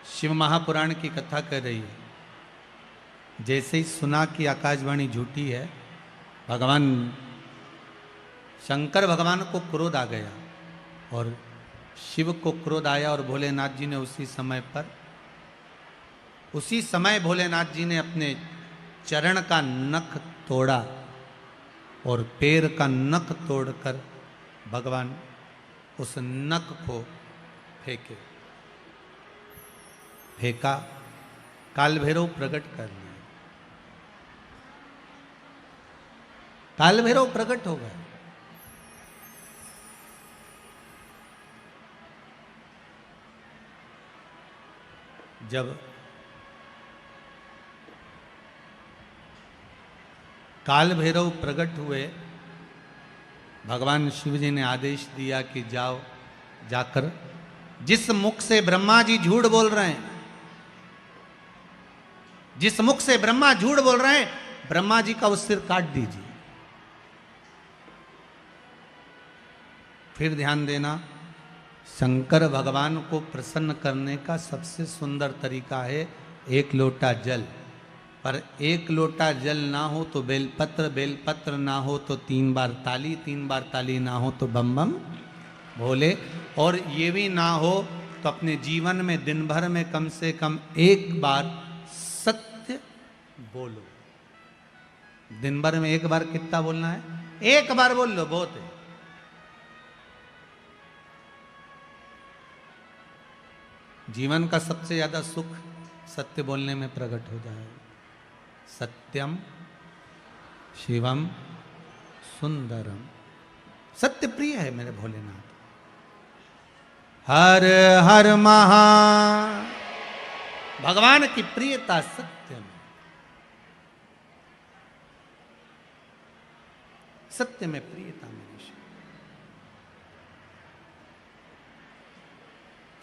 शिव महापुराण की कथा कर रही है। जैसे ही सुना कि आकाशवाणी झूठी है, भगवान शंकर भगवान को क्रोध आ गया और शिव को क्रोध आया और भोलेनाथ जी ने उसी समय भोलेनाथ जी ने अपने चरण का नख तोड़ा और पैर का नख तोड़कर भगवान उस नख को फेंका। काल भैरव प्रकट कर लिया। काल भैरव प्रकट हो गए। जब काल भैरव प्रकट हुए, भगवान शिव जी ने आदेश दिया कि जाओ, जाकर जिस मुख से ब्रह्मा जी झूठ बोल रहे हैं, जिस मुख से ब्रह्मा झूठ बोल रहे हैं, ब्रह्मा जी का वो सिर काट दीजिए। फिर ध्यान देना, शंकर भगवान को प्रसन्न करने का सबसे सुंदर तरीका है एक लोटा जल। पर एक लोटा जल ना हो तो बेलपत्र, बेलपत्र ना हो तो 3 बार ताली, 3 बार ताली ना हो तो बम बम भोले, और ये भी ना हो तो अपने जीवन में दिन भर में कम से कम एक बार सत्य बोलो। दिन भर में एक बार कितना बोलना है? एक बार बोल लो, बहुत है। जीवन का सबसे ज्यादा सुख सत्य बोलने में प्रकट हो जाएगा। सत्यम शिवम सुंदरम। सत्य प्रिय है मेरे भोलेनाथ। हर हर महा। भगवान की प्रियता सत्य में, सत्य में प्रियता मेरे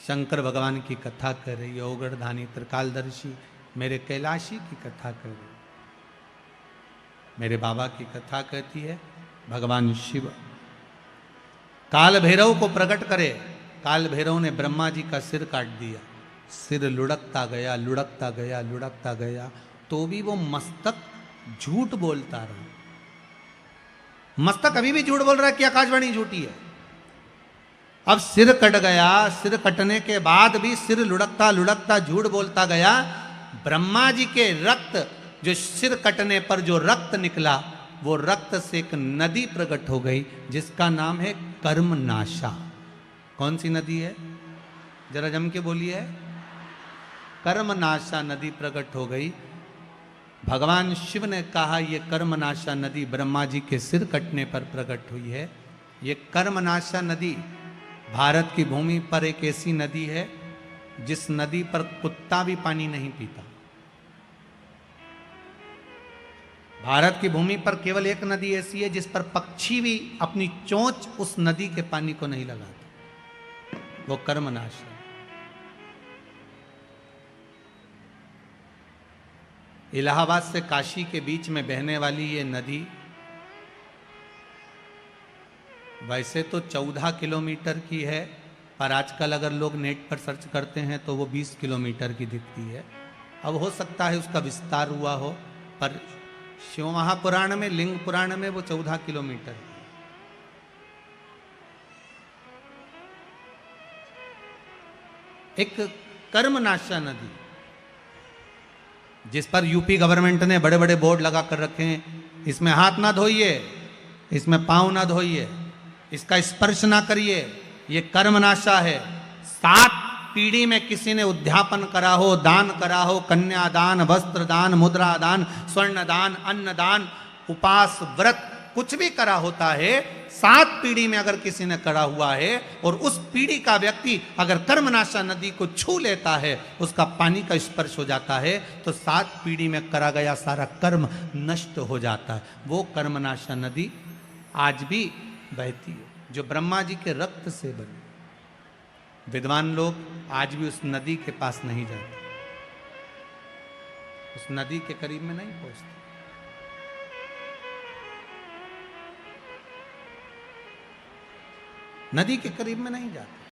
शंकर भगवान की कथा कर रही है। ओगढ़धानी त्रिकालदर्शी मेरे कैलाशी की कथा कर रही है। मेरे बाबा की कथा कहती है भगवान शिव काल भैरव को प्रकट करे। काल भैरव ने ब्रह्मा जी का सिर काट दिया। सिर लुढ़कता गया, लुढ़कता गया, लुढ़कता गया, तो भी वो मस्तक झूठ बोलता रहा। मस्तक अभी भी झूठ बोल रहा है कि आकाशवाणी झूठी है। अब सिर कट गया। सिर कटने के बाद भी सिर लुढ़कता लुढ़कता झूठ बोलता गया। ब्रह्मा जी के रक्त, जो सिर कटने पर जो रक्त निकला, वो रक्त से एक नदी प्रकट हो गई जिसका नाम है कर्मनाशा। कौन सी नदी है? जरा जम के बोलिए। कर्मनाशा नदी प्रकट हो गई। भगवान शिव ने कहा ये कर्मनाशा नदी ब्रह्मा जी के सिर कटने पर प्रकट हुई है। ये कर्मनाशा नदी भारत की भूमि पर एक ऐसी नदी है जिस नदी पर कुत्ता भी पानी नहीं पीता। भारत की भूमि पर केवल एक नदी ऐसी है जिस पर पक्षी भी अपनी चोंच उस नदी के पानी को नहीं लगाता। वो कर्मनाशा। इलाहाबाद से काशी के बीच में बहने वाली ये नदी वैसे तो 14 किलोमीटर की है, पर आजकल अगर लोग नेट पर सर्च करते हैं तो वो 20 किलोमीटर की दिखती है। अब हो सकता है उसका विस्तार हुआ हो, पर शिव महापुराण में, लिंग पुराण में वो 14 किलोमीटर है। एक कर्मनाशा नदी जिस पर यूपी गवर्नमेंट ने बड़े बड़े बोर्ड लगा कर रखे हैं, इसमें हाथ ना धोइए, इसमें पांव ना धोइए, इसका स्पर्श ना करिए, ये कर्मनाशा है। 7 पीढ़ी में किसी ने उद्यापन करा हो, दान करा हो, कन्यादान, वस्त्र दान, मुद्रा दान, स्वर्ण दान, अन्न दान, उपास, व्रत, कुछ भी करा होता है, 7 पीढ़ी में अगर किसी ने करा हुआ है और उस पीढ़ी का व्यक्ति अगर कर्मनाशा नदी को छू लेता है, उसका पानी का स्पर्श हो जाता है, तो 7 पीढ़ी में करा गया सारा कर्म नष्ट हो जाता है। वो कर्मनाशा नदी आज भी बहती है, जो ब्रह्मा जी के रक्त से बनी। विद्वान लोग आज भी उस नदी के पास नहीं जाते, उस नदी के करीब में नहीं पहुंचते। नदी के करीब में नहीं जाते।